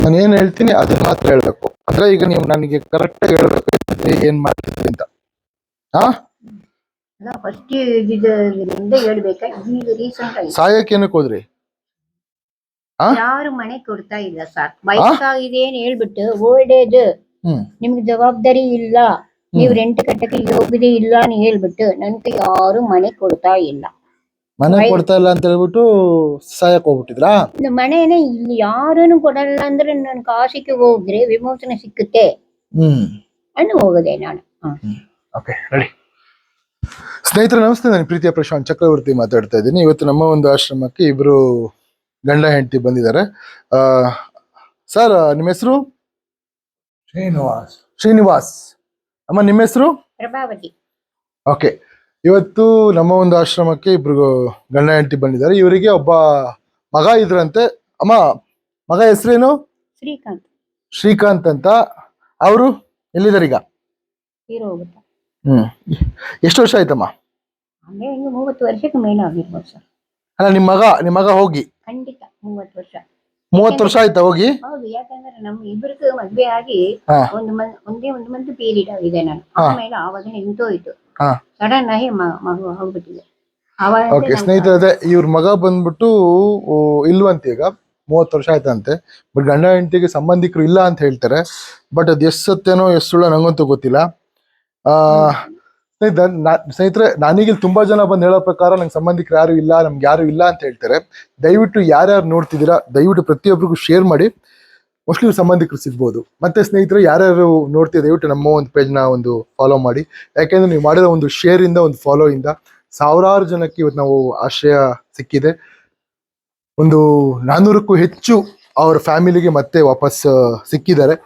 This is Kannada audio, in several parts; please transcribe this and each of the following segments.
ನಾನು ಏನ್ ಹೇಳ್ತೀನಿ ಅದನ್ನ ಮಾತ್ರ ಹೇಳ್ಬೇಕು. ಅಂದ್ರೆ ಈಗ ನೀವು ನನಗೆ ಕರೆಕ್ಟ್ ಆಗಿ ಹೇಳ್ಬೇಕು ಏನ್ ಮಾಡ್ತಿದ್ರಿ ಅಂತ. ಹಾ, ಫಸ್ಟ್ ಇದರಿಂದ ಹೇಳ್ಬೇಕಾ? ಈಗ ರೀಸೆಂಟ್ ಆಗಿ ಸಾಯಕ್ ಏನಕ್ಕೆ ಹೋದ್ರಿ? ಯಾರು ಮನೆ ಕೊಡ್ತಾ ಇಲ್ಲ ಸರ್. ವಯಸ್ಸಾಗಿದೆ ಅಂತ ಹೇಳ್ಬಿಟ್ಟು ಓಲ್ಡ್ ಏಜ್ ನಿಮ್ಗೆ ಜವಾಬ್ದಾರಿ ಇಲ್ಲ, ನೀವು ರೆಂಟ್ ಕಟ್ಟಕ್ಕೆ ಯೋಗ್ಯತೆ ಇಲ್ಲ ಅಂತ ಹೇಳ್ಬಿಟ್ಟು ನನ್ಗೆ ಯಾರು ಮನೆ ಕೊಡ್ತಾ ಇಲ್ಲ. ಮನೆ ಕೊಡ್ತಾ ಇಲ್ಲ ಅಂತ ಹೇಳ್ಬಿಟ್ಟು ಸಾಯಕ್ ಹೋಗ್ಬಿಟ್ಟಿದ್ರಾ? ಮನೆನೇ ಇಲ್ಲಿ ಯಾರೂನು ಕೊಡಲ್ಲ ಅಂದ್ರೆ ನಾನು ಕಾಶಿಗೆ ಹೋದ್ರೆ ವಿಮೋಚನೆ ಸಿಕ್ಕುತ್ತೆ ಅನ್ನು ಹೋಗದೆ ನಾನು. Okay, ready. ಸ್ನೇಹಿತರೆ ನಮಸ್ತೆ, ನಾನು ಪ್ರೀತಿಯ ಪ್ರಶಾಂತ್ ಚಕ್ರವರ್ತಿ ಮಾತಾಡ್ತಾ ಇದ್ದೀನಿ. ಇವತ್ತು ನಮ್ಮ ಒಂದು ಆಶ್ರಮಕ್ಕೆ ಇಬ್ರು ಗಂಡ ಹೆಂಡತಿ ಬಂದಿದ್ದಾರೆ. ಸರ್, ನಿಮ್ಮ ಹೆಸರು? ಶ್ರೀನಿವಾಸ್. ಅಮ್ಮ, ನಿಮ್ಮ ಹೆಸರು? ಪ್ರಭಾವತಿ. ಓಕೆ, ಇವತ್ತು ನಮ್ಮ ಒಂದು ಆಶ್ರಮಕ್ಕೆ ಇಬ್ರು ಗಂಡ ಹೆಂಡತಿ ಬಂದಿದ್ದಾರೆ. ಇವರಿಗೆ ಒಬ್ಬ ಮಗ ಇದ್ರಂತೆ. ಅಮ್ಮ, ಮಗ ಹೆಸರೇನು? ಶ್ರೀಕಾಂತ್. ಶ್ರೀಕಾಂತ್ ಅಂತ. ಅವರು ಎಲ್ಲಿದ್ದಾರೆ ಈಗ? ಎಷ್ಟು ವರ್ಷ ಆಯ್ತಮ್ಮ? 30 ವರ್ಷಕ್ಕೆ ಮೇಲೆ ಆಗಿರ್ಬೋದು ಸರ್. ಅಲ್ಲ, ನಿಮ್ಮ ಮಗ ಹೋಗಿ ಖಂಡಿತ 30 ವರ್ಷ. 30 ವರ್ಷ ಆಯ್ತಾ ಹೋಗಿ? ಹೌದು, ಯಾಕಂದ್ರೆ ನಮ್ಮ ಇಬ್ಬರಿಗೂ ಮದ್ವೆ ಆಗಿ ಒಂದೇ ಒಂದು ಮಂತ್ ಪೀರಿಯಡ್ ಆಗಿದೆ. ನಾನು ಆಮೇಲೆ ಆವಾಗ ನಿಂತೋಯ್ತು. ಸಡನ್ ಆಗಿ ಮಗು ಹೋಗ್ಬಿಟ್ಟಿದೆ. ಓಕೆ ಸ್ನೇಹಿತರೆ, ಇವ್ರ ಮಗ ಬಂದ್ಬಿಟ್ಟು ಇಲ್ವಂತೆ ಈಗ 30 ವರ್ಷ ಆಯ್ತಂತೆ. ಬಟ್ ಗಂಡ ಹೆಂಡತಿಗೆ ಸಂಬಂಧಿಕರು ಇಲ್ಲ ಅಂತ ಹೇಳ್ತಾರೆ. ಬಟ್ ಅದು ಎಷ್ಟು ಸತ್ಯನೋ ಎಷ್ಟು ಸುಳ್ಳ ನಂಗಂತೂ ಗೊತ್ತಿಲ್ಲ. ಸ್ನೇಹಿತರೆ, ನಾನೀಗ ತುಂಬಾ ಜನ ಬಂದು ಹೇಳೋ ಪ್ರಕಾರ ನಂಗೆ ಸಂಬಂಧಿಕರು ಯಾರು ಇಲ್ಲ, ನಮ್ಗೆ ಯಾರು ಇಲ್ಲ ಅಂತ ಹೇಳ್ತಾರೆ. ದಯವಿಟ್ಟು ಯಾರ್ಯಾರು ನೋಡ್ತಿದ್ದೀರಾ ದಯವಿಟ್ಟು ಪ್ರತಿಯೊಬ್ಬರಿಗೂ ಶೇರ್ ಮಾಡಿ. ಮೋಸ್ಟ್ಲಿ ಸಂಬಂಧಿಕರು ಸಿಗ್ಬೋದು. ಮತ್ತೆ ಸ್ನೇಹಿತರೆ, ಯಾರ್ಯಾರು ನೋಡ್ತೀವಿ ದಯವಿಟ್ಟು ನಮ್ಮ ಒಂದು ಪೇಜ್ನ ಒಂದು ಫಾಲೋ ಮಾಡಿ. ಯಾಕೆಂದ್ರೆ ನೀವು ಮಾಡಿರೋ ಒಂದು ಶೇರ್ ಇಂದ, ಒಂದು ಫಾಲೋ ಇಂದ ಸಾವಿರಾರು ಜನಕ್ಕೆ ಇವತ್ತು ನಾವು ಆಶ್ರಯ ಸಿಕ್ಕಿದೆ. ಒಂದು 400ಕ್ಕೂ ಹೆಚ್ಚು ಅವ್ರ ಫ್ಯಾಮಿಲಿಗೆ ಮತ್ತೆ ವಾಪಸ್ ಸಿಕ್ಕಿದ್ದಾರೆ.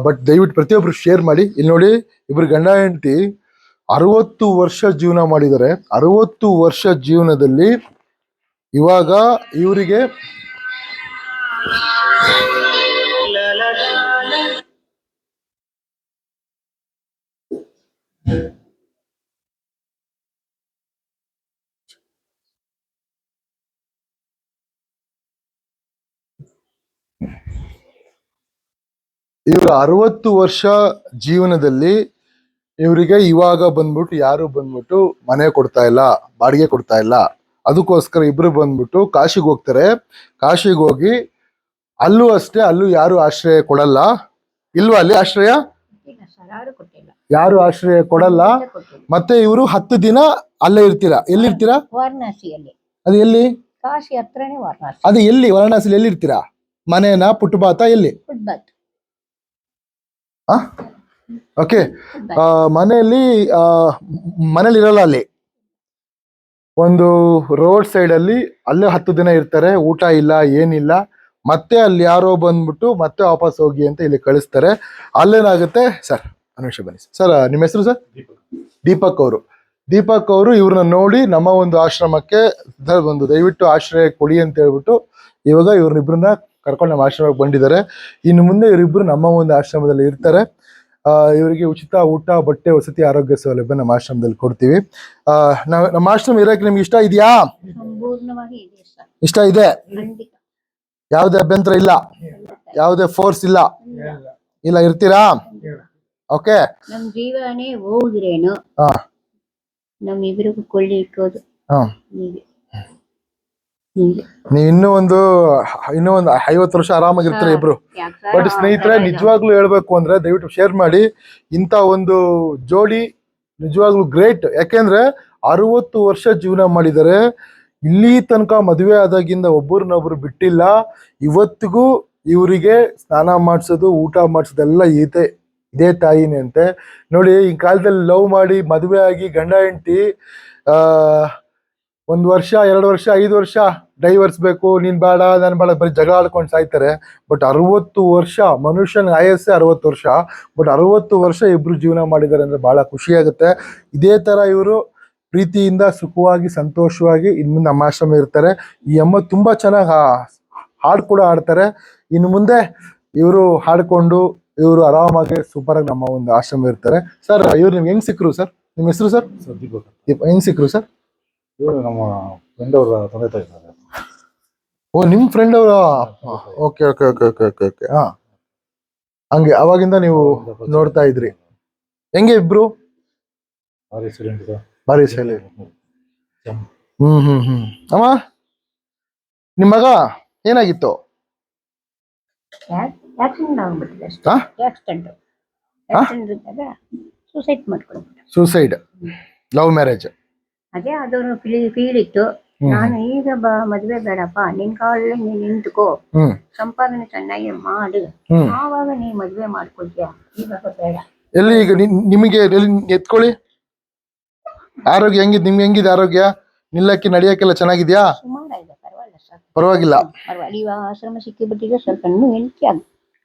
ಬಟ್ ದಯವಿಟ್ಟು ಪ್ರತಿಯೊಬ್ರು ಶೇರ್ ಮಾಡಿ. ಇಲ್ಲಿ ನೋಡಿ, ಇಬ್ರು ಗಂಡ ಹೆಂಡತಿ 60 ವರ್ಷ ಜೀವನ ಮಾಡಿದ್ದಾರೆ. 60 ವರ್ಷ ಜೀವನದಲ್ಲಿ ಇವಾಗ ಇವರಿಗೆ ಇವ್ರ 60 ವರ್ಷ ಜೀವನದಲ್ಲಿ ಇವರಿಗೆ ಇವಾಗ ಬಂದ್ಬಿಟ್ಟು ಯಾರು ಬಂದ್ಬಿಟ್ಟು ಮನೆ ಕೊಡ್ತಾ ಇಲ್ಲ, ಬಾಡಿಗೆ ಕೊಡ್ತಾ ಇಲ್ಲ. ಅದಕ್ಕೋಸ್ಕರ ಇಬ್ರು ಬಂದ್ಬಿಟ್ಟು ಕಾಶಿಗೆ ಹೋಗ್ತಾರೆ. ಕಾಶಿಗೆ ಹೋಗಿ ಅಲ್ಲೂ ಅಷ್ಟೇ, ಅಲ್ಲೂ ಯಾರು ಆಶ್ರಯ ಕೊಡಲ್ಲ. ಇಲ್ವಾ ಅಲ್ಲಿ ಆಶ್ರಯ? ಯಾರು ಆಶ್ರಯ ಕೊಡಲ್ಲ. ಮತ್ತೆ ಇವರು 10 ದಿನ ಅಲ್ಲೇ ಇರ್ತೀರಾ. ಎಲ್ಲಿರ್ತೀರಾ? ವಾರಣಾಸಿಯಲ್ಲಿ. ಅದು ಎಲ್ಲಿ? ಕಾಶಿ ಹತ್ರನೇ ವಾರಣಾಸಿ. ಅದು ಎಲ್ಲಿ? ವಾರಣಾಸಿಲಿ ಎಲ್ಲಿ ಇರ್ತೀರಾ? ಮನೇನಾ, ಪುಟ್ಬಾತ, ಎಲ್ಲಿ? ಫುಟ್ಬಾತ್. ಓಕೆ, ಮನೇಲಿ ಇರಲ್ಲ. ಅಲ್ಲಿ ಒಂದು ರೋಡ್ ಸೈಡ್ ಅಲ್ಲಿ ಅಲ್ಲೇ 10 ದಿನ ಇರ್ತಾರೆ. ಊಟ ಇಲ್ಲ, ಏನಿಲ್ಲ. ಮತ್ತೆ ಅಲ್ಲಿ ಯಾರೋ ಬಂದ್ಬಿಟ್ಟು ಮತ್ತೆ ವಾಪಸ್ ಹೋಗಿ ಅಂತ ಇಲ್ಲಿ ಕಳಿಸ್ತಾರೆ. ಅಲ್ಲೇನಾಗುತ್ತೆ ಸರ್? ಅನುಷ ಬನ್ನಿ ಸರ್. ನಿಮ್ಮ ಹೆಸರು ಸರ್? ದೀಪಕ್ ಅವರು. ದೀಪಕ್ ಅವರು ಇವ್ರನ್ನ ನೋಡಿ ನಮ್ಮ ಒಂದು ಆಶ್ರಮಕ್ಕೆ ಒಂದು ದಯವಿಟ್ಟು ಆಶ್ರಯ ಕೊಡಿ ಅಂತ ಹೇಳ್ಬಿಟ್ಟು ಇವಾಗ ಇವ್ರನ್ನಿಬ್ರನ್ನ ಕರ್ಕೊಂಡು ನಮ್ಮ ಆಶ್ರಮಕ್ಕೆ ಬಂದಿದ್ದಾರೆ. ಇನ್ನು ಮುಂದೆ ಇವರಿಬ್ರು ನಮ್ಮ ಒಂದು ಆಶ್ರಮದಲ್ಲಿ ಇರ್ತಾರೆ. ಇವರಿಗೆ ಉಚಿತ ಊಟ, ಬಟ್ಟೆ, ವಸತಿ, ಆರೋಗ್ಯ ಸೌಲಭ್ಯ ನಮ್ಮ ಆಶ್ರಮದಲ್ಲಿ ಕೊಡ್ತೀವಿ. ನಮ್ಮ ಆಶ್ರಮ ಇರಕ್ಕೆ ನಿಮ್ಗೆ ಇಷ್ಟ ಇದೆಯಾ? ಇಷ್ಟ ಇದೆ. ಯಾವುದೇ ಅಭ್ಯಂತರ ಇಲ್ಲ, ಯಾವುದೇ ಫೋರ್ಸ್ ಇಲ್ಲ. ಇಲ್ಲ, ಇರ್ತೀರಾ? ಓಕೆ. ನಮ್ ಜೀವನೇ ಹೋದ್ರೇನು ನಮ್ಮಿಬ್ರಿಗೂ ಕೊಳ್ಳಿ ಇಕ್ಕೋದು. ನೀವು ಇನ್ನೂ ಒಂದು 50 ವರ್ಷ ಆರಾಮಾಗಿರ್ತೀರ ಇಬ್ರು. ಬಟ್ ಸ್ನೇಹಿತರೆ, ನಿಜವಾಗ್ಲೂ ಹೇಳ್ಬೇಕು ಅಂದ್ರೆ ದಯವಿಟ್ಟು ಶೇರ್ ಮಾಡಿ. ಇಂಥ ಒಂದು ಜೋಡಿ ನಿಜವಾಗ್ಲೂ ಗ್ರೇಟ್. ಯಾಕೆಂದ್ರೆ 60 ವರ್ಷ ಜೀವನ ಮಾಡಿದ್ದಾರೆ. ಇಲ್ಲಿ ತನಕ ಮದುವೆ ಆದಾಗಿಂದ ಒಬ್ಬರನ್ನೊಬ್ರು ಬಿಟ್ಟಿಲ್ಲ. ಇವತ್ತಿಗೂ ಇವರಿಗೆ ಸ್ನಾನ ಮಾಡಿಸೋದು, ಊಟ ಮಾಡಿಸೋದೆಲ್ಲ ಇದೇ ತಾಯಿನೇ ಅಂತೆ. ನೋಡಿ, ಈ ಕಾಲದಲ್ಲಿ ಲವ್ ಮಾಡಿ ಮದುವೆ ಆಗಿ ಗಂಡ ಹೆಂಡತಿ 1 ವರ್ಷ 2 ವರ್ಷ 5 ವರ್ಷ ಡೈವರ್ಸ್ ಬೇಕು, ನೀನ್ ಬೇಡ ನಾನು ಬೇಡ, ಬರೀ ಜಗಳ ಆಡ್ಕೊಂಡು ಸಾಯ್ತಾರೆ. ಬಟ್ 60 ವರ್ಷ, ಮನುಷ್ಯನ ಆಯಸ್ಸೇ 60 ವರ್ಷ. ಬಟ್ 60 ವರ್ಷ ಇಬ್ರು ಜೀವನ ಮಾಡಿದ್ದಾರೆ ಅಂದ್ರೆ ಬಹಳ ಖುಷಿ ಆಗುತ್ತೆ. ಇದೇ ತರ ಇವರು ಪ್ರೀತಿಯಿಂದ, ಸುಖವಾಗಿ, ಸಂತೋಷವಾಗಿ ಇನ್ನು ನಮ್ಮ ಆಶ್ರಮ ಇರ್ತಾರೆ. ಈ ಅಮ್ಮ ತುಂಬಾ ಚೆನ್ನಾಗಿ ಹಾಡು ಕೂಡ ಆಡ್ತಾರೆ. ಇನ್ನು ಮುಂದೆ ಇವರು ಹಾಡ್ಕೊಂಡು ಇವರು ಆರಾಮಾಗಿ ಸೂಪರ್ ಆಗಿ ನಮ್ಮ ಒಂದು ಆಶ್ರಮ ಇರ್ತಾರೆ. ಸರ್, ಇವ್ರು ನಿಮ್ಗೆ ಹೆಂಗ್ ಸಿಕ್ಕರು ಸರ್? ನಿಮ್ಮ ಹೆಸರು ಸರ್? ಹೆಂಗ್ ಸಿಕ್ಕರು ಸರ್? ಇವರು ನಮ್ಮ ಫ್ರೆಂಡ್ ಅವರ ತಂದೆ ತಾಯಿ ಇದ್ದಾರೆ. ಓ ನಿಮ್ ಫ್ರೆಂಡ್ ಅವರು. Okay okay okay okay okay okay ಹಾ, ಹಂಗೆ ಅವಾಗಿಂದ ನೀವು ನೋಡ್ತಾ ಇದ್ರಿ. ಹೆಂಗೆ ಇಬ್ರು? ಭಾರಿ ಶೈಲಿ. ಅಮ್ಮ ನಿಮ್ ಮಗ ಏನಾಗಿತ್ತು? ಆಕ್ಸಿಡೆಂಟ್ ಆಗ್ಬಿಟ್ಟಿದೆ ಅಷ್ಟೇ. ಹಾ ಆಕ್ಸಿಡೆಂಟ್ ಆಕ್ಸಿಡೆಂಟ್ ಇದ್ದಾಗ ಸೂಸೈಡ್ ಮಾಡ್ಕೊಂಡ್ಬಿಟ್ಟೆ. Suicide, love marriage. ಅದೇ ಅದೊಂದು ಫೀಲ್ ಇತ್ತು. ನಾನು ಈಗ ಮದ್ವೆ ಬೇಡಪ್ಪ, ನಿನ್ ಕಾಲಲ್ಲಿ ನೀನ್ ನಿಂತ್ಕೋ, ಹ್ಮ್ ಸಂಪಾದನೆ ಚೆನ್ನಾಗಿ ಮಾಡು, ಹ್ಮ್ ಆವಾಗ ನೀ ಮದ್ವೆ ಮಾಡ್ಕೊಳ್ತೀಯ, ಈಗ ಬೇಡ. ಎಲ್ಲಿ ಈಗ ನಿಮಗೆ ಎತ್ಕೊಳ್ಳಿ. ಆರೋಗ್ಯ ಹೆಂಗಿದೆ? ನಿಮ್ಗೆ ಹೆಂಗಿದೆ ಆರೋಗ್ಯ? ನಿಲ್ಲಕ್ಕೆ ನಡಿಯಕ್ಕೆಲ್ಲ ಚೆನ್ನಾಗಿದ್ಯಾ? ಸುಮಾರಾಗಿದೆ, ಪರವಾಗಿಲ್ಲ ಸರ್, ಪರವಾಗಿಲ್ಲ. ಪರವಾಗಿಲ್ಲ. ಇವಾಗ ಆಶ್ರಮ ಸಿಕ್ಕಿಬಿಟ್ಟಿದೆ, ಸ್ವಲ್ಪ ಇನ್ನೂ ಹೆಂಡತಿ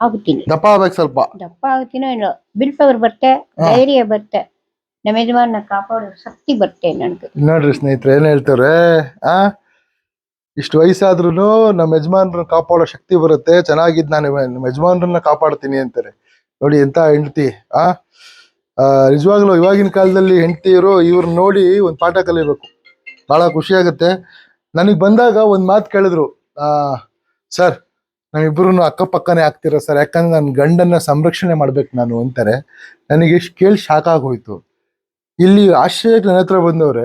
ಆಗುತ್ತೀನಿ. ದಪ್ಪ ಆಗ್ಬೇಕು ಸ್ವಲ್ಪ. ದಪ್ಪ ಆಗುತ್ತೀನೋ ಇಲ್ಲ, ಬಿಲ್ ಪವರ್ ಬರುತ್ತೆ, ಧೈರ್ಯ ಬರುತ್ತೆ, ನಮ್ಮ ಯಜಮಾನ ಕಾಪಾಡೋ ಶಕ್ತಿ ಬರುತ್ತೆ ನನ್ಗೆ. ನೋಡ್ರಿ ಸ್ನೇಹಿತರೆ ಏನ್ ಹೇಳ್ತಾರೆ, ಆ ಇಷ್ಟು ವಯಸ್ಸಾದ್ರೂ ನಮ್ಮ ಯಜಮಾನ್ರನ್ನ ಕಾಪಾಡೋ ಶಕ್ತಿ ಬರುತ್ತೆ, ಚೆನ್ನಾಗಿದ್ ನಾನು ನಮ್ಮ ಯಜಮಾನ್ರನ್ನ ಕಾಪಾಡ್ತೀನಿ ಅಂತಾರೆ. ನೋಡಿ ಎಂತ ಹೆಂಡತಿ. ನಿಜವಾಗ್ಲೂ ಇವಾಗಿನ ಕಾಲದಲ್ಲಿ ಹೆಂಡತಿಯರು ಇವ್ರನ್ನ ನೋಡಿ ಒಂದ್ ಪಾಠ ಕಲಿಬೇಕು. ಬಹಳ ಖುಷಿ ಆಗುತ್ತೆ. ನನಗ್ ಬಂದಾಗ ಒಂದ್ ಮಾತು ಕೇಳಿದ್ರು, ಸರ್ ನಾವಿಬ್ರು ಅಕ್ಕಪಕ್ಕನೇ ಆಗ್ತೀರ ಸರ್, ಯಾಕಂದ್ರೆ ನನ್ನ ಗಂಡನ್ನ ಸಂರಕ್ಷಣೆ ಮಾಡ್ಬೇಕು ನಾನು ಅಂತಾರೆ. ನನಗೆ ಕೇಳಿ ಶಾಕ್ ಆಗೋಯ್ತು. ಇಲ್ಲಿ ಆಶ್ರಯಕ್ಕೆ ನನ್ನ ಹತ್ರ ಬಂದವ್ರೆ,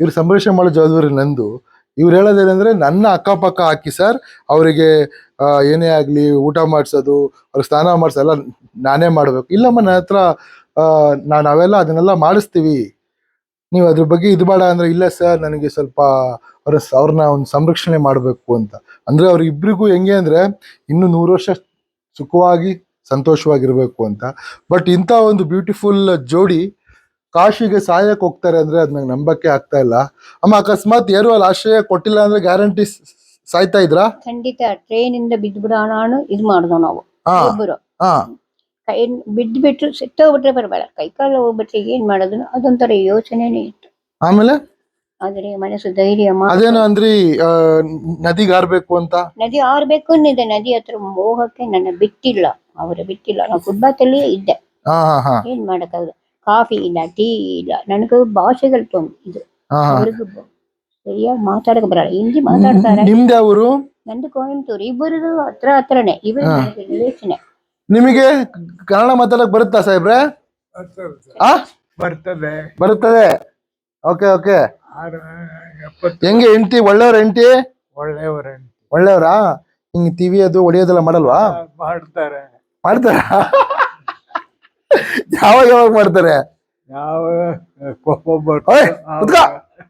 ಇವ್ರು ಸಂರಕ್ಷಣೆ ಮಾಡೋ ಜವಾಬ್ದಾರಿ ನಂದು. ಇವ್ರು ಹೇಳೋದೇನೆಂದ್ರೆ ನನ್ನ ಅಕ್ಕಪಕ್ಕ ಹಾಕಿ ಸರ್, ಅವರಿಗೆ ಏನೇ ಆಗ್ಲಿ ಊಟ ಮಾಡಿಸೋದು, ಅವ್ರಿಗೆ ಸ್ನಾನ ಮಾಡಿಸೋಲ್ಲ ನಾನೇ ಮಾಡ್ಬೇಕು. ಇಲ್ಲಮ್ಮ ನನ್ನ ಹತ್ರ ನಾವೆಲ್ಲ ಅದನ್ನೆಲ್ಲ ಮಾಡಿಸ್ತೀವಿ, ನೀವು ಅದ್ರ ಬಗ್ಗೆ ಇದು ಬೇಡ ಅಂದ್ರೆ, ಇಲ್ಲ ಸರ್ ನನಗೆ ಸ್ವಲ್ಪ ಅವ್ರನ್ನ ಒಂದು ಸಂರಕ್ಷಣೆ ಮಾಡಬೇಕು ಅಂತ. ಅಂದ್ರೆ ಅವ್ರಿಬ್ರಿಗೂ ಹೆಂಗೆ ಅಂದ್ರೆ ಇನ್ನು 100 ವರ್ಷ ಸುಖವಾಗಿ ಸಂತೋಷವಾಗಿರ್ಬೇಕು ಅಂತ. ಬಟ್ ಇಂಥ ಒಂದು ಬ್ಯೂಟಿಫುಲ್ ಜೋಡಿ ಕಾಶಿಗೆ ಸಾಯಕ್ ಹೋಗ್ತಾರೆ ಅಂದ್ರೆ ಅದ್ ನಂಗೆ ನಂಬಕ್ಕೆ ಆಗ್ತಾ ಇಲ್ಲ. ಅಮ್ಮ ಅಕಸ್ಮಾತ್ ಯಾರು ಅಲ್ಲಿ ಆಶ್ರಯ ಕೊಟ್ಟಿಲ್ಲ ಅಂದ್ರೆ ಗ್ಯಾರಂಟಿ ಸಾಯ್ತಾ ಇದ್ರಾ? ಖಂಡಿತ. ಟ್ರೈನ್ ಇಂದ ಬಿದ್ದು ಬಿಡೋಣ ಇದು ಮಾಡ್ದೋ ನಾವು ಇಬ್ಬರು. ಕೈ ಬಿಟ್ಟು ಸಿಟ್ಟೋಗ್ಬಿಟ್ರೆ ಬರಬೇಡ, ಕೈಕಾಲು ಹೋಗ್ಬಿಟ್ರೆ ಏನ್ ಮಾಡೋದು, ಅದೊಂಥರ ಯೋಚನೆನೇ ಇತ್ತು. ಆಮೇಲೆ ಆದ್ರೆ ಮನಸ್ಸು ಧೈರ್ಯ ಅದೇನೋ ಅಂದ್ರಿ ನದಿಗೆ ಹಾರ್ಬೇಕು ಅಂತ. ನದಿ ಆರ್ಬೇಕು ಅನ್ನಿದೆ, ನದಿ ಹತ್ರ ಹೋಗಕ್ಕೆ ನನ್ನ ಬಿಟ್ಟಿಲ್ಲ, ಅವರು ಬಿಟ್ಟಿಲ್ಲ. ನಾವು ಫುಟ್ಬಾತ್ ಅಲ್ಲಿ ಇದ್ದೆ, ಏನ್ ಮಾಡಕ್ಕಾಗಲ್ಲ. ಕಾಫಿ ಇಲ್ಲ, ಟೀ ಇಲ್ಲ, ನನಗೂ ಭಾಷೆಗಳು ಇದು ಅವ್ರಿಗೂ ಸರಿಯಾಗಿ ಮಾತಾಡಕ್ ಬರಲ್ಲ, ಹಿಂದಿ ಮಾತಾಡ್ತಾರೆ. ನಿಮ್ದು ಯಾವರು? ನಂದು ಕೊಯಂಬತ್ತೂರು. ಇಬ್ಬರದು ಹತ್ರನೇ, ಇವರು ರಿಲೇಷನ್. ನಿಮಗೆ ಕನ್ನಡ ಮಾತಾಡಕ್ ಬರುತ್ತಾ ಸಾಹೇಬ್ರೆ? ಬರುತ್ತದೆ. Okay okay. ಹೆಂಗೆ ಹೆಂಡತಿ? ಒಳ್ಳೆಯವ್ರ ಹೆಂಡತಿ? ಒಳ್ಳೆಯವರಾ? ಹಿಂಗ್ ಟಿವಿ ಅದು ಹೊಡಿಯೋದೆಲ್ಲ ಮಾಡಲ್ವಾ? ಮಾಡ್ತಾರ. ಯಾವಾಗ ಮಾಡ್ತಾರೆ?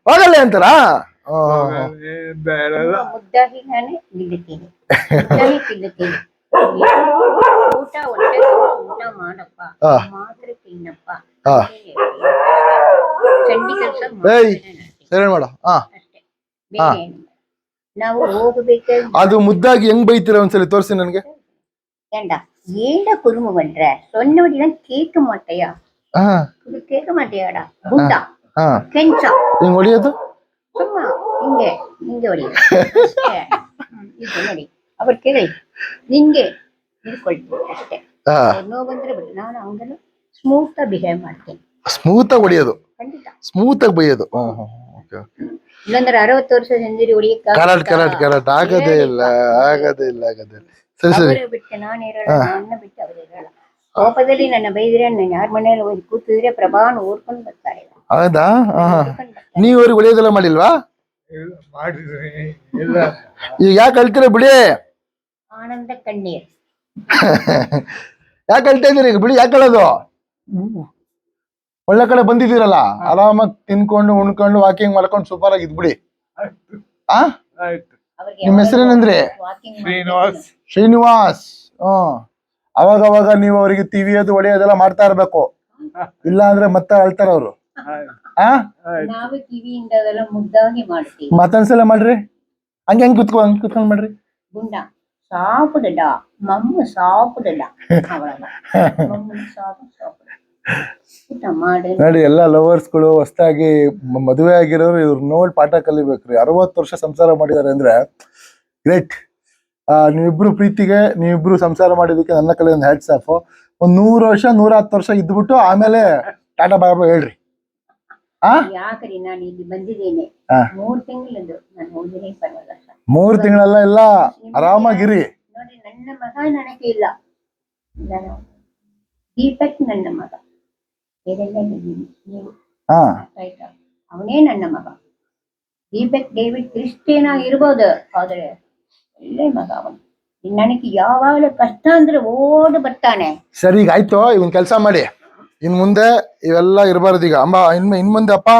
ಹೋಗಲ್ಲ ಅಂತಾರ. ಮುದ್ದಾಗಿ ನಾನೇ ನಿಲ್ಲುತ್ತೀನಿ, ತಿನ್ನುತ್ತೀನಿ. ಊಟ ಊಟ ಮಾಡಪ್ಪ, ಮಾತ್ರ ತಿನ್ನಪ್ಪ, ಚಂಡಿ ಕೆಲಸ ಸರಿ ಮಾಡ ಅಷ್ಟೇ, ಬೇರೆ ನಾವು ಹೋಗಬೇಕು. ಅದು ಮುದ್ದಾಗಿ ಹೆಂಗ್ ಬೈತೀರ ಒಂದ್ಸಲಿ ತೋರಿಸಿ ನನಗೆ. ಏಂಡ ಏಂಡ ಕುರುಮು ಬಂದ್ರೆ ಸೊನ್ನೆ ಹೊಡಿನ ಕೇಕ್ ಮಾಟಯ್ಯ, ಕೇಕ್ ಮಾಟಯ್ಯಾಡ ಗುಡ್ಡ ಕೆಂಚ ಹಿಂಗ್ ಹೊಡಿಯೋದು ಸುಮ್ಮ ಹಿಂಗೆ ಹೊಡಿಯೋದು ಇದು ನೋಡಿ. ಅವ್ರು ಕೇಳಿ ನಿಂಗೆ ಹಿಡ್ಕೊಳ್ತೀನಿ ಅಷ್ಟೇ. ನೋವು ಬಂದ್ರೆ ಬಿಡಿ, ನಾನು ಹಂಗಲ್ಲ ಸ್ಮೂತ್ ಆಗಿ ಬಿಹೇವ್ ಮಾಡ್ತೀನಿ. ಸ್ಮೂತ್ ಆಗಿ ಹೊಡಿಯೋದು, ಖಂಡಿತ ಸ್ಮೂತ್ ಆಗಿ ಬೈಯೋದು. ಇಲ್ಲಂದ್ರೆ 60 ವರ್ಷ ಸೆಂಚುರಿ ಹೊಡಿಯಕ್ಕೆ ಆಗದೇ ಇಲ್ಲ. ಸರಿ ಬಿಟ್ಟೆ ನಾನು ಇರಲ್ಲ, ನನ್ನ ಬಿಟ್ಟು ಅವ್ರು ಇರಲ್ಲ. ಕೋಪದಲ್ಲಿ ನನ್ನ ಬೈದ್ರೆ ನಾನು ಯಾರ ಮನೆಯಲ್ಲಿ ಹೋಗಿ ಕೂತಿದ್ರೆ ಪ್ರಭಾನ ಓಡ್ಕೊಂಡು ಬರ್ತಾರೆ. ಹೌದಾ? ನೀವ್ ಅವ್ರಿಗೆ ಹೊಡಿಯೋದೆಲ್ಲ ಮಾಡಿಲ್ವಾ? ಈಗ ಯಾಕೆ ಅಳ್ತೀರ ಬಿಡಿ? ಆನಂದ ಕಣ್ಣೀರ್. ಯಾಕೆ ಅಳ್ತಾ ಇದೀರಿ ಈಗ? ಬಿಡಿ, ಯಾಕೆ ಅಳೋದು? ಒಳ್ಳೆ ಕಡೆ ಬಂದಿದ್ದೀರಲ್ಲ, ಆರಾಮಾಗಿ ತಿನ್ಕೊಂಡು ಉಣ್ಕೊಂಡು ವಾಕಿಂಗ್ ಮಾಡ್ಕೊಂಡು ಸೂಪರ್ ಆಗಿ ಇದ್ಬಿಡಿ. ನಿಮ್ಮ ಹೆಸರೇನಂದ್ರಿ? ಶ್ರೀನಿವಾಸ್. ಅವಾಗ ನೀವು ಅವರಿಗೆ ಟಿವಿ ಅದು ಹೊಡೆಯೋದೆಲ್ಲ ಮಾಡ್ತಾ ಇರ್ಬೇಕು, ಇಲ್ಲ ಅಂದ್ರೆ ಮತ್ತೆ ಅಳ್ತಾರ ಅವರು. ಮತ್ತೊಂದ್ಸಲ ಮಾಡ್ರಿ, ಹಂಗೆ ಕುತ್ಕೊಂಡ್ ಮಾಡ್ರಿ. சாப்பிடுடா மம்மு சாப்பிடுடா ನೋಡಿ, ಎಲ್ಲ ಲವರ್ಸ್ಗಳು ಹೊಸದಾಗಿ ಮದುವೆ ಆಗಿರೋರು ಇವ್ರು ನೋಡಿ ಪಾಠ ಕಲಿಬೇಕ್ರಿ. 60 ವರ್ಷ ಸಂಸಾರ ಮಾಡಿದಾರೆ ಅಂದ್ರೆ ಗ್ರೇಟ್. ನೀವಿಬ್ರು ಪ್ರೀತಿಗೆ, ನೀವಿಬ್ರು ಸಂಸಾರ ಮಾಡಿದಕ್ಕೆ ನನ್ನ ಕಡೆ ಒಂದು ಹ್ಯಾಟ್ಸ್ ಆಫ್. ಒಂದ್ 100 ವರ್ಷ 110 ವರ್ಷ ಇದ್ಬಿಟ್ಟು ಆಮೇಲೆ ಟಾಟಾ ಬಾಬಾ ಹೇಳ್ರಿ. ಆ ಯಾಕ್ರಿ ನಾನು ಇಲ್ಲಿ ಬಂದಿದ್ದೇನೆ ಹಾ. 3 ತಿಂಗಳದ್ದು ನಾನು ಹೋಗಿನೇ ಪರವಾಗಿಲ್ಲ ಸರ್. 3 ತಿಂಗಳೆಲ್ಲ ಇಲ್ಲ, ಆರಾಮಾಗಿರಿ. ನೋಡಿ ನನ್ನ ಮಗ ನನಗೆ ಇಲ್ಲ, ನಾನು ದೀಪಕ್ ನನ್ನ ಮಗ, ಬೇರೆಲ್ಲ ನೀವು ಹಾ ಆಯ್ತಾ, ಅವನೇ ನನ್ನ ಮಗ. ದೀಪಕ್ ಡೇವಿಡ್ ಕ್ರಿಸ್ಟಿಯನ್ ಆಗಿರ್ಬೋದು, ಆದ್ರೆ ಒಳ್ಳೆ ಮಗ ಅವನು. ನನಗೆ ಯಾವಾಗಲೂ ಕಷ್ಟ ಅಂದ್ರೆ ಓಡಿ ಬರ್ತಾನೆ. ಸರಿ, ಈಗ ಆಯ್ತು. ಇವನ್ ಕೆಲಸ ಮಾಡಿ, ಇನ್ ಮುಂದೆ ಇವೆಲ್ಲ ಇರಬಾರ್ದು. ಈಗ ಅಮ್ಮ ಇನ್ ಮುಂದೆ ಅಪ್ಪ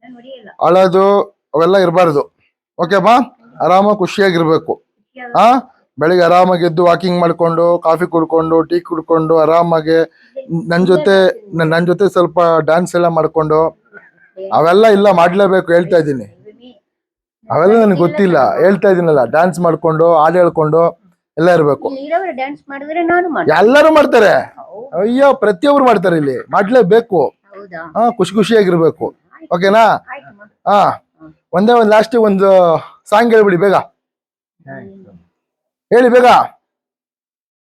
ನಾನು ಹೊಡಿಯಲ್ಲ. ಅಳೋದು ಅವೆಲ್ಲ ಇರಬಾರ್ದು. ಓಕೆಪ್ಪ, ಆರಾಮಾಗಿ ಖುಷಿಯಾಗಿರ್ಬೇಕು. ಹಾ, ಬೆಳಿಗ್ಗೆ ಆರಾಮಾಗಿ ಎದ್ದು ವಾಕಿಂಗ್ ಮಾಡ್ಕೊಂಡು, ಕಾಫಿ ಕುಡ್ಕೊಂಡು, ಟೀ ಕುಡ್ಕೊಂಡು, ಆರಾಮಾಗಿ ನನ್ ಜೊತೆ ಸ್ವಲ್ಪ ಡ್ಯಾನ್ಸ್ ಎಲ್ಲ ಮಾಡ್ಕೊಂಡು, ಅವೆಲ್ಲ ಇಲ್ಲ ಮಾಡ್ಲೇಬೇಕು. ಹೇಳ್ತಾ ಇದ್ದೀನಿ, ಅವೆಲ್ಲ ನನಗೆ ಗೊತ್ತಿಲ್ಲ. ಹೇಳ್ತಾ ಇದೀನಲ್ಲ, ಡ್ಯಾನ್ಸ್ ಮಾಡ್ಕೊಂಡು, ಹಾಡು ಹೇಳ್ಕೊಂಡು ಎಲ್ಲ ಇರ್ಬೇಕು. ಇರೋರು ಡ್ಯಾನ್ಸ್ ಮಾಡಿದ್ರೆ ನಾನು ಮಾಡ್ತೀನಿ. ಎಲ್ಲರೂ ಮಾಡ್ತಾರೆ. ಅಯ್ಯೋ, ಪ್ರತಿಯೊಬ್ರು ಮಾಡ್ತಾರೆ. ಇಲ್ಲಿ ಮಾಡ್ಲೇಬೇಕು. ಹೌದಾ? ಹಾ, ಖುಷಿಯಾಗಿರ್ಬೇಕು. ಓಕೆನಾ? ಆಯ್ತಮ್ಮ. ಹಾ, ಒಂದೇ ಒಂದು ಲಾಸ್ಟ್ ಒಂದು ಸಾಂಗ್ ಹೇಳ್ಬಿಡಿ ಬೇಗ. ಹೇಳಿ ಬೇಗ.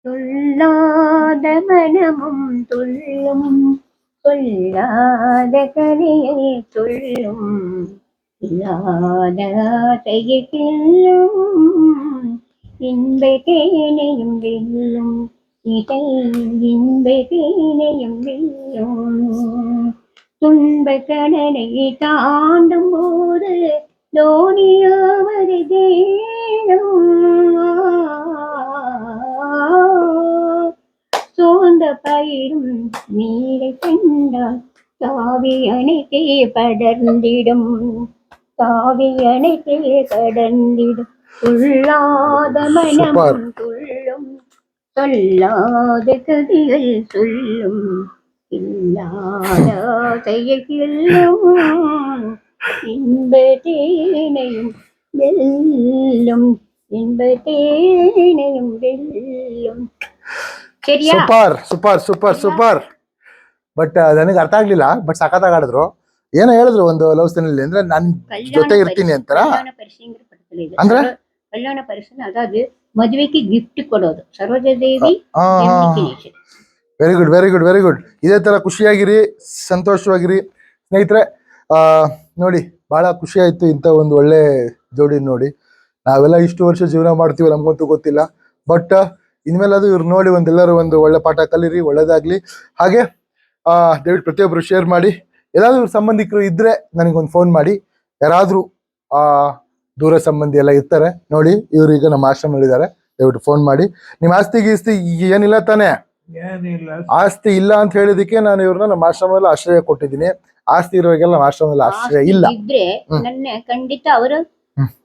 துள்ளாத மனமும் துள்ளும், சொல்லாத கதையை சொல்லும், இல்லாத ஆசையை கிள்ளும், இன்பத்தேனையும் வெல்லும், இதை இன்பத்தேனையும் வெல்லும். துன்பக் கடலை தாண்டும் போது தோணியாவது தேடும், சோர்ந்த பயிரும் நீரை கண்டால் தாவி அணைத்தே படர்ந்திடும், தாவி அணைத்தே படர்ந்திடும். துள்ளாத மனம் துள்ளும், சொல்லாத கதைகள் சொல்லும், இல்லாத ஆசையை கிள்ளும், இன்பத்தேனையும் வெல்லும், இன்பத்தேனையும் வெல்லும். சரியா? ಸೂಪರ್. ಬಟ್ ನನಗೆ ಅರ್ಥ ಆಗ್ಲಿಲ್ಲ. ಬಟ್ ಸಖತ್ತಾಗಿ ಆಡಿದ್ರು. ಏನೋ ಹೇಳಿದ್ರು ಒಂದು ಲವ್ ಸ್ಟೋರಿಯಲ್ಲಿ, ಅಂದ್ರೆ ನನ್ ಜೊತೆ ಇರ್ತೀನಿ ಅಂತಾರ. ಅಂದ್ರೆ ಕಲ್ಯಾಣ ಪರಿಸರ, ಅದಾದ್ರೆ ಮದುವೆಗೆ ಗಿಫ್ಟ್ ಕೊಡೋದು. Sarojadevi very good. ಇದೇ ತರ ಖುಷಿಯಾಗಿರಿ, ಸಂತೋಷವಾಗಿರಿ ಸ್ನೇಹಿತರೆ. ನೋಡಿ, ಬಹಳ ಖುಷಿ ಆಯ್ತು ಇಂಥ ಒಂದು ಒಳ್ಳೆ ಜೋಡಿ ನೋಡಿ. ನಾವೆಲ್ಲ ಇಷ್ಟು ವರ್ಷ ಜೀವನ ಮಾಡ್ತೀವಿ, ನಮ್ಗಂತೂ ಗೊತ್ತಿಲ್ಲ. ಬಟ್ ಇನ್ಮೇಲಾದ್ರೂ ಇವ್ರು ನೋಡಿ ಎಲ್ಲರೂ ಒಂದು ಒಳ್ಳೆ ಪಾಠ ಕಲೀರಿ, ಒಳ್ಳೇದಾಗ್ಲಿ. ಹಾಗೆ ದಯವಿಟ್ಟು ಪ್ರತಿಯೊಬ್ಬರು ಶೇರ್ ಮಾಡಿ. ಎಲ್ಲಾದ್ರೂ ಸಂಬಂಧಿಕರು ಇದ್ರೆ ನನಗೊಂದು ಫೋನ್ ಮಾಡಿ. ಯಾರಾದ್ರೂ ದೂರ ಸಂಬಂಧಿ ಎಲ್ಲ ಇರ್ತಾರೆ ನೋಡಿ, ಇವ್ರು ಈಗ ನಮ್ಮ ಆಶ್ರಮದಲ್ಲಿದ್ದಾರೆ. ದಯವಿಟ್ಟು ಫೋನ್ ಮಾಡಿ. ನಿಮ್ಮ ಆಸ್ತಿ ಏನಿಲ್ಲ ತಾನೇ? ಆಸ್ತಿ ಇಲ್ಲ ಅಂತ ಹೇಳಿದಕ್ಕೆ ನಾನು ಇವ್ರನ್ನ ನಮ್ಮ ಆಶ್ರಮದಲ್ಲಿ ಆಶ್ರಯ ಕೊಟ್ಟಿದ್ದೀನಿ. ಆಸ್ತಿ ಇರೋರಿಗೆಲ್ಲ ನಮ್ಮ ಆಶ್ರಮದಲ್ಲಿ ಆಶ್ರಯ ಇಲ್ಲ. ಇದ್ರೆ ನನ್ನ ಖಂಡಿತ ಅವರು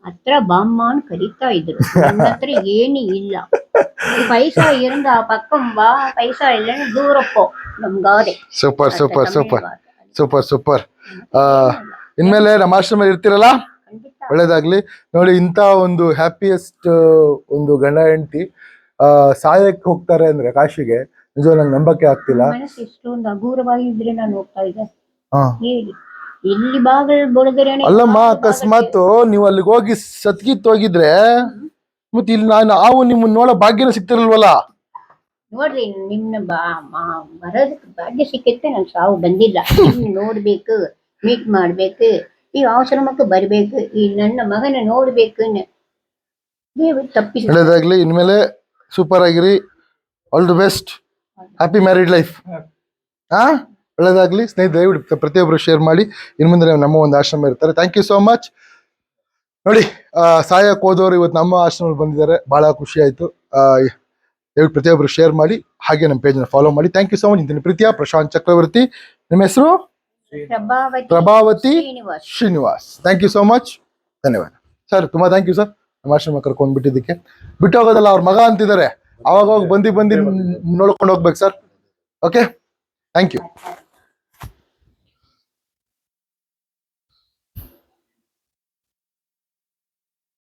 ಹತ್ರ ಬಾಮ್ಮ ಅಂತ ಕರೀತಾ ಇದ್ರು. ನನ್ನ ಹತ್ರ ಏನು ಇಲ್ಲ. ಪೈಸಾ இருந்தா பக்கம் வா, பைசா இல்லைன்னு தூரம் போ, ನಮ್ಗಾದೆ. ಸೂಪರ್. ಇನ್ಮೇಲೆ ನಮ್ಮ ಆಶ್ರಮ ಇರ್ತಿರಲ್ಲ, ಒಳ್ಳೇದಾಗ್ಲಿ. ನೋಡಿ, ಇಂಥ ಒಂದು ಹ್ಯಾಪಿಯೆಸ್ಟ್ ಒಂದು ಗಂಡ ಹೆಂಡತಿ ಸಾಯಕ್ಕೆ ಹೋಗ್ತಾರೆ ಅಂದ್ರೆ ಕಾಶಿಗೆ, ನಿಜ ನಂಗೆ ನಂಬಕ್ಕೆ ಆಗ್ತಿಲ್ಲ. ಮನಸ್ಸು ಎಷ್ಟೊಂದು ಹಗೂರವಾಗಿದ್ರೆ ನಾನು ಹೋಗ್ತಾ ಇದ್ದೆ. ಹೇಳಿ, ಇಲ್ಲಿ ಬಾಗಿಲು ಬಡದ್ರೆ ಅಲ್ಲಮ್ಮ, ಅಕಸ್ಮಾತ್ ನೀವು ಅಲ್ಲಿಗೆ ಹೋಗಿ ಸತ್ಗಿತ್ ಹೋಗಿದ್ರೆ ಮತ್ತೆ ಇಲ್ಲಿ ನಾವು ನಿಮ್ಮನ್ನ ನೋಡೋ ಭಾಗ್ಯನ ಸಿಗ್ತಿರಲ್ವಲ್ಲ. ನೋಡ್ರಿ, ನಿಮ್ನ ಬರೋದಕ್ಕೆ ಭಾಗ್ಯ ಸಿಕ್ಕತ್ತೆ, ನನ್ ಸಾವು ಬಂದಿಲ್ಲ. ನೋಡ್ಬೇಕು, ಮೀಟ್ ಮಾಡ್ಬೇಕು, ಈ ಆಶ್ರಮಕ್ಕೆ ಬರ್ಬೇಕು, ಈ ನನ್ನ ಮಗನ ನೋಡ್ಬೇಕು. ಒಳ್ಳೇದಾಗ್ಲಿ. ಇನ್ಮೇಲೆ ಸೂಪರ್ ಆಗಿರಿ. All the best. Happy married life. ಒಳ್ಳೇದಾಗ್ಲಿ ಸ್ನೇಹಿತರೆ. ದಯವಿಟ್ಟು ಪ್ರತಿಯೊಬ್ಬರು ಶೇರ್ ಮಾಡಿ. ಇನ್ನು ಮುಂದೆ ನಮ್ಮ ಒಂದು ಆಶ್ರಮ ಇರ್ತಾರೆ. Thank you so much. ನೋಡಿ, ಸಾಯಕ್ಕೆ ಹೋದವರು ಇವತ್ತು ನಮ್ಮ ಆಶ್ರಮದಲ್ಲಿ ಬಂದಿದ್ದಾರೆ. ಬಹಳ ಖುಷಿ ಆಯ್ತು. ದಯವಿಟ್ಟು ಪ್ರತಿಯೊಬ್ಬರು ಶೇರ್ ಮಾಡಿ. ಹಾಗೆ ನಮ್ಮ ಪೇಜ್ನ ಫಾಲೋ ಮಾಡಿ. Thank you so much. ಇಂತಿನ ಪ್ರೀತಿಯ ಪ್ರಶಾಂತ್ ಚಕ್ರವರ್ತಿ. ನಿಮ್ಮ ಹೆಸರು? Prabhavathi Srinivas. Thank you so much. ಧನ್ಯವಾದ ಸರ್. ತುಂಬಾ ಥ್ಯಾಂಕ್ ಯು ಸರ್, ನಮ್ಮ ಆಶ್ರಮ ಕರ್ಕೊಂಡು ಬಿಟ್ಟಿದ್ದಕ್ಕೆ. ಬಿಟ್ಟು ಹೋಗೋದಲ್ಲ, ಅವ್ರ ಮಗ ಅಂತಿದ್ದಾರೆ. ಅವಾಗ ಬಂದು ನೋಡ್ಕೊಂಡು ಹೋಗ್ಬೇಕು ಸರ್. Okay, thank you.